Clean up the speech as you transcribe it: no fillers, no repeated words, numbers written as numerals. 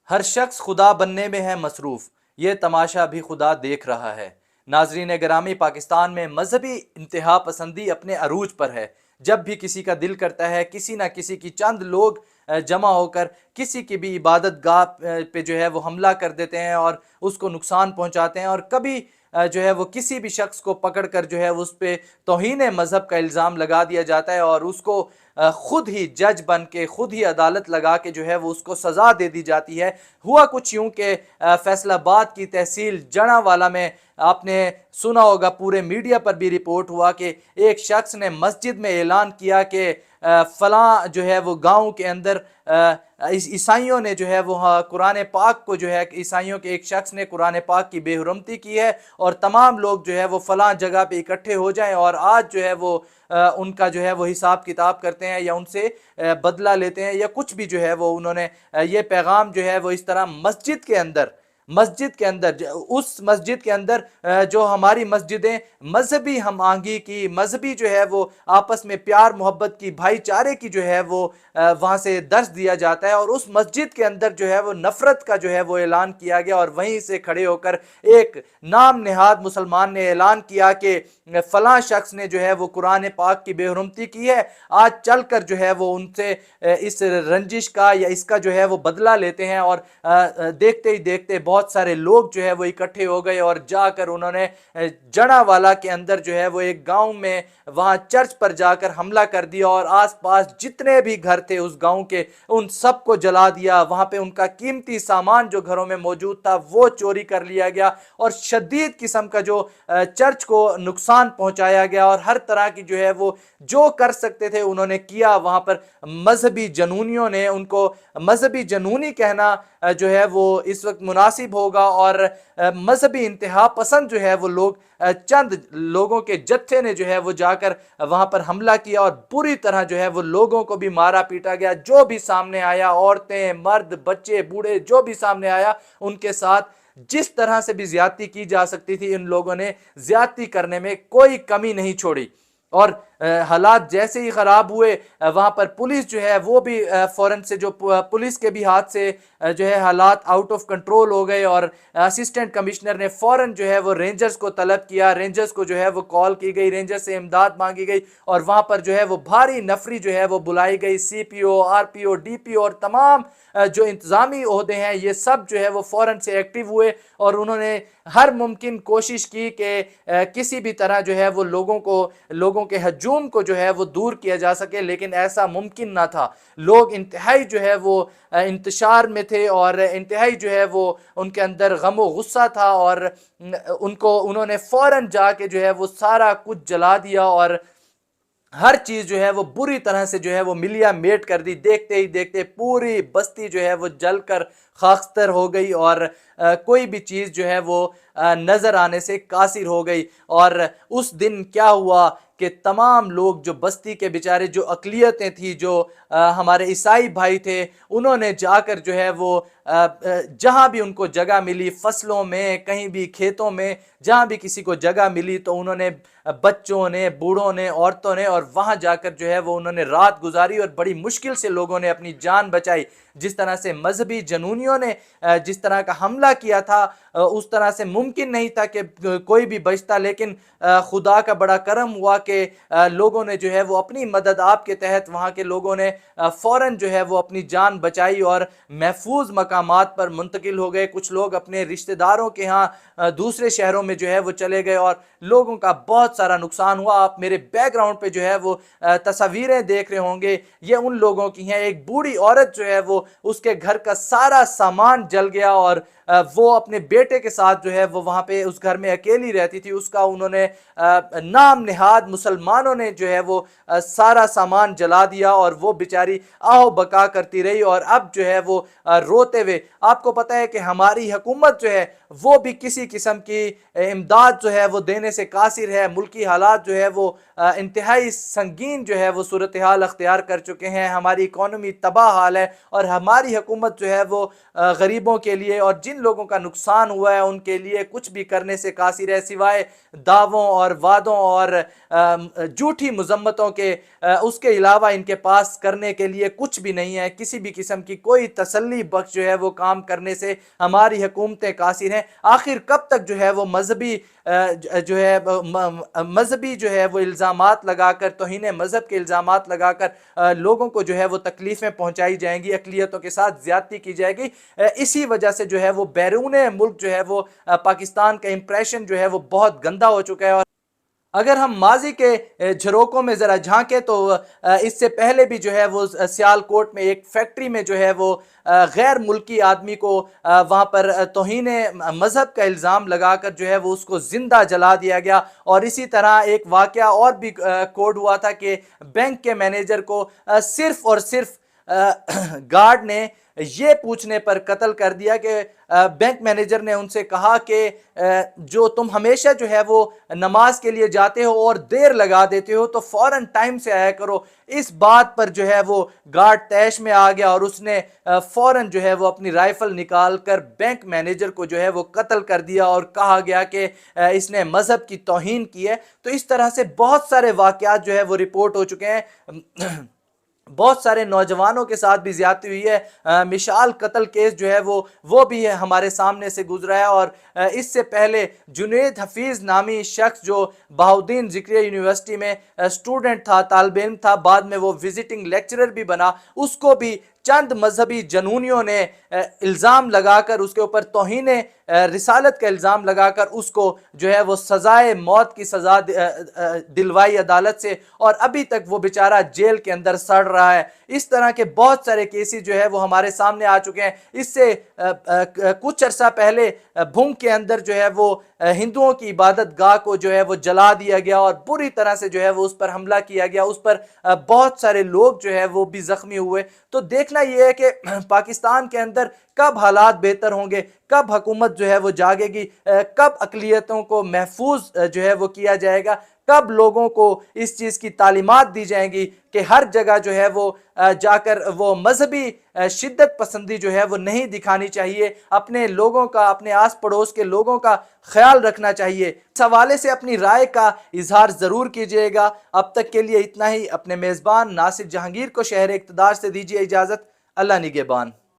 ہر شخص خدا بننے میں ہے مصروف، یہ تماشا بھی خدا دیکھ رہا ہے۔ ناظرین گرامی، پاکستان میں مذہبی انتہا پسندی اپنے عروج پر ہے۔ جب بھی کسی کا دل کرتا ہے، کسی نہ کسی کی چند لوگ جمع ہو کر کسی کی بھی عبادت گاہ پہ جو ہے وہ حملہ کر دیتے ہیں اور اس کو نقصان پہنچاتے ہیں، اور کبھی جو ہے وہ کسی بھی شخص کو پکڑ کر جو ہے وہ اس پہ توہین مذہب کا الزام لگا دیا جاتا ہے، اور اس کو خود ہی جج بن کے، خود ہی عدالت لگا کے جو ہے وہ اس کو سزا دے دی جاتی ہے۔ ہوا کچھ یوں کہ فیصل آباد کی تحصیل جڑاں میں آپ نے سنا ہوگا، پورے میڈیا پر بھی رپورٹ ہوا کہ ایک شخص نے مسجد میں اعلان کیا کہ فلاں جو ہے وہ گاؤں کے اندر عیسائیوں نے جو ہے وہ قرآن پاک کو جو ہے، عیسائیوں کے ایک شخص نے قرآن پاک کی بے حرمتی کی ہے، اور تمام لوگ جو ہے وہ فلاں جگہ پہ اکٹھے ہو جائیں اور آج جو ہے وہ ان کا جو ہے وہ حساب کتاب کرتے ہیں یا ان سے بدلہ لیتے ہیں، یا کچھ بھی جو ہے وہ انہوں نے یہ پیغام جو ہے وہ اس طرح مسجد کے اندر اس مسجد کے اندر جو ہماری مسجدیں مذہبی ہم آہنگی کی، مذہبی جو ہے وہ آپس میں پیار محبت کی، بھائی چارے کی جو ہے وہ وہاں سے درس دیا جاتا ہے، اور اس مسجد کے اندر جو ہے وہ نفرت کا جو ہے وہ اعلان کیا گیا، اور وہیں سے کھڑے ہو کر ایک نام نہاد مسلمان نے اعلان کیا کہ فلاں شخص نے جو ہے وہ قرآن پاک کی بے حرمتی کی ہے، آج چل کر جو ہے وہ ان سے اس رنجش کا یا اس کا جو ہے وہ بدلہ لیتے ہیں۔ اور دیکھتے ہی دیکھتے بہت سارے لوگ جو ہے وہ اکٹھے ہو گئے، اور جا کر انہوں نے جڑاں والا کے اندر جو ہے وہ ایک گاؤں میں وہاں چرچ پر جا کر حملہ کر دیا، اور آس پاس جتنے بھی گھر تھے اس گاؤں کے ان سب کو جلا دیا۔ وہاں پہ ان کا قیمتی سامان جو گھروں میں موجود تھا وہ چوری کر لیا گیا، اور شدید قسم کا جو چرچ کو نقصان پہنچایا گیا، اور ہر طرح کی جو ہے وہ جو کر سکتے تھے انہوں نے کیا۔ وہاں پر مذہبی جنونیوں نے، ان کو مذہبی جنونی کہنا جو ہے وہ اس وقت مناسب ہوگا، اور مذہبی انتہا پسند جو ہے وہ لوگ، چند لوگوں کے جتھے نے جو ہے وہ جا کر وہاں پر حملہ کیا، اور بری طرح جو ہے وہ لوگوں کو بھی مارا پیٹا گیا۔ جو بھی سامنے آیا، عورتیں، مرد، بچے، بوڑھے، جو بھی سامنے آیا ان کے ساتھ جس طرح سے بھی زیادتی کی جا سکتی تھی ان لوگوں نے زیادتی کرنے میں کوئی کمی نہیں چھوڑی۔ اور حالات جیسے ہی خراب ہوئے، وہاں پر پولیس جو ہے وہ بھی فوراً سے، جو پولیس کے بھی ہاتھ سے جو ہے حالات آؤٹ آف کنٹرول ہو گئے، اور اسسٹنٹ کمشنر نے فوراً جو ہے وہ رینجرز کو طلب کیا، رینجرز کو جو ہے وہ کال کی گئی، رینجرز سے امداد مانگی گئی، اور وہاں پر جو ہے وہ بھاری نفری جو ہے وہ بلائی گئی، سی پی او، آر پی او، ڈی پی او، اور تمام جو انتظامی عہدے ہیں یہ سب جو ہے وہ فوراً سے ایکٹیو ہوئے، اور انہوں نے ہر ممکن کوشش کی کہ کسی بھی طرح جو ہے وہ لوگوں کے ہجوم کو جو ہے وہ دور کیا جا سکے، لیکن ایسا ممکن نہ تھا۔ لوگ انتہائی جو ہے وہ انتشار میں تھے، اور انتہائی جو ہے وہ ان کے اندر غم و غصہ تھا، اور انہوں نے فوراً جا کے جو ہے وہ سارا کچھ جلا دیا، اور ہر چیز جو ہے وہ بری طرح سے جو ہے وہ ملیا میٹ کر دی۔ دیکھتے ہی دیکھتے پوری بستی جو ہے وہ جل کر خاکستر ہو گئی، اور کوئی بھی چیز جو ہے وہ نظر آنے سے قاصر ہو گئی۔ اور اس دن کیا ہوا کہ تمام لوگ جو بستی کے بیچارے، جو اقلیتیں تھیں، جو ہمارے عیسائی بھائی تھے، انہوں نے جا کر جو ہے وہ جہاں بھی ان کو جگہ ملی، فصلوں میں، کہیں بھی کھیتوں میں، جہاں بھی کسی کو جگہ ملی تو انہوں نے، بچوں نے، بوڑھوں نے، عورتوں نے، اور وہاں جا کر جو ہے وہ انہوں نے رات گزاری، اور بڑی مشکل سے لوگوں نے اپنی جان بچائی۔ جس طرح سے مذہبی جنونیوں نے جس طرح کا حملہ کیا تھا، اس طرح سے ممکن نہیں تھا کہ کوئی بھی بچتا، لیکن خدا کا بڑا کرم ہوا کہ لوگوں نے جو ہے وہ اپنی مدد آپ کے تحت، وہاں کے لوگوں نے فوراً جو ہے وہ اپنی جان بچائی اور محفوظ مقامات پر منتقل ہو گئے۔ کچھ لوگ اپنے رشتہ داروں کے ہاں دوسرے شہروں میں جو ہے وہ چلے گئے، اور لوگوں کا بہت سارا نقصان ہوا۔ آپ میرے بیک گراؤنڈ پہ جو ہے وہ تصاویریں دیکھ رہے ہوں گے، یہ ان لوگوں کی ہیں۔ ایک بوڑھی عورت جو ہے وہ، اس کے گھر کا سارا سامان جل گیا، اور وہ اپنے بیٹے کے ساتھ جو ہے وہ وہاں پہ اس گھر میں اکیلی رہتی تھی، اس کا انہوں نے نام نہاد مسلمانوں نے جو ہے وہ سارا سامان جلا دیا، اور وہ بیچاری آہو بکا کرتی رہی، اور اب جو ہے وہ روتے ہوئے۔ آپ کو پتہ ہے کہ ہماری حکومت جو ہے وہ بھی کسی قسم کی امداد جو ہے وہ دینے سے قاصر ہے۔ ملکی حالات جو ہے وہ انتہائی سنگین جو ہے وہ صورتحال اختیار کر چکے ہیں، ہماری اکانومی تباہ حال ہے، اور ہماری حکومت جو ہے وہ غریبوں کے لیے اور جن لوگوں کا نقصان ہوا ہے ان کے لیے کچھ بھی کرنے سے قاصر ہے، سوائے دعووں اور وعدوں اور جھوٹی مذمتوں کے۔ اس کے علاوہ ان کے پاس کرنے کے لیے کچھ بھی نہیں ہے، کسی بھی قسم کی کوئی تسلی بخش جو ہے وہ کام کرنے سے ہماری حکومتیں قاصر ہیں۔ آخر کب تک جو ہے وہ مذہبی جو ہے وہ الزامات لگا کر، توہین مذہب کے الزامات لگا کر لوگوں کو جو ہے وہ تکلیفیں پہنچائی جائیں گی، اقلیتوں کے ساتھ زیادتی کی جائے گی؟ اسی وجہ سے جو ہے وہ بیرون ملک جو ہے وہ پاکستان کا امپریشن جو ہے وہ بہت گندا ہو چکا ہے۔ اور اگر ہم ماضی کے جھروکوں میں ذرا جھانکیں تو اس سے پہلے بھی جو ہے وہ سیالکوٹ میں ایک فیکٹری میں جو ہے وہ غیر ملکی آدمی کو وہاں پر توہین مذہب کا الزام لگا کر جو ہے وہ اس کو زندہ جلا دیا گیا۔ اور اسی طرح ایک واقعہ اور بھی کوڈ ہوا تھا کہ بینک کے مینیجر کو صرف اور صرف گارڈ نے یہ پوچھنے پر قتل کر دیا کہ بینک مینیجر نے ان سے کہا کہ جو تم ہمیشہ جو ہے وہ نماز کے لیے جاتے ہو اور دیر لگا دیتے ہو تو فوراً ٹائم سے آیا کرو۔ اس بات پر جو ہے وہ گارڈ طیش میں آ گیا اور اس نے فوراً جو ہے وہ اپنی رائفل نکال کر بینک مینیجر کو جو ہے وہ قتل کر دیا، اور کہا گیا کہ اس نے مذہب کی توہین کی ہے۔ تو اس طرح سے بہت سارے واقعات جو ہے وہ رپورٹ ہو چکے ہیں۔ بہت سارے نوجوانوں کے ساتھ بھی زیادتی ہوئی ہے۔ مشال قتل کیس جو ہے وہ بھی ہمارے سامنے سے گزرا ہے، اور اس سے پہلے جنید حفیظ نامی شخص جو بہاؤالدین ذکریہ یونیورسٹی میں اسٹوڈنٹ تھا، طالب علم تھا، بعد میں وہ وزٹنگ لیکچرر بھی بنا، اس کو بھی چند مذہبی جنونیوں نے الزام لگا کر اس کے اوپر توہین رسالت کا الزام لگا کر اس کو جو ہے وہ سزائے موت کی سزا دلوائی عدالت سے، اور ابھی تک وہ بیچارہ جیل کے اندر سڑ رہا ہے۔ اس طرح کے بہت سارے کیسز جو ہے وہ ہمارے سامنے آ چکے ہیں۔ اس سے کچھ عرصہ پہلے بھنگ کے اندر جو ہے وہ ہندوؤں کی عبادت گاہ کو جو ہے وہ جلا دیا گیا اور بری طرح سے جو ہے وہ اس پر حملہ کیا گیا، اس پر بہت سارے لوگ جو ہے وہ بھی زخمی ہوئے۔ تو دیکھنا یہ ہے کہ پاکستان کے اندر کب حالات بہتر ہوں گے، کب حکومت جو ہے وہ جاگے گی، کب اقلیتوں کو محفوظ جو ہے وہ کیا جائے گا، کب لوگوں کو اس چیز کی تعلیمات دی جائیں گی کہ ہر جگہ جو ہے وہ جا کر وہ مذہبی شدت پسندی جو ہے وہ نہیں دکھانی چاہیے، اپنے لوگوں کا، اپنے آس پڑوس کے لوگوں کا خیال رکھنا چاہیے۔ اس حوالے سے اپنی رائے کا اظہار ضرور کیجیے گا۔ اب تک کے لیے اتنا ہی۔ اپنے میزبان ناصر جہانگیر کو شہر اقتدار سے دیجیے اجازت۔ اللہ نگہبان۔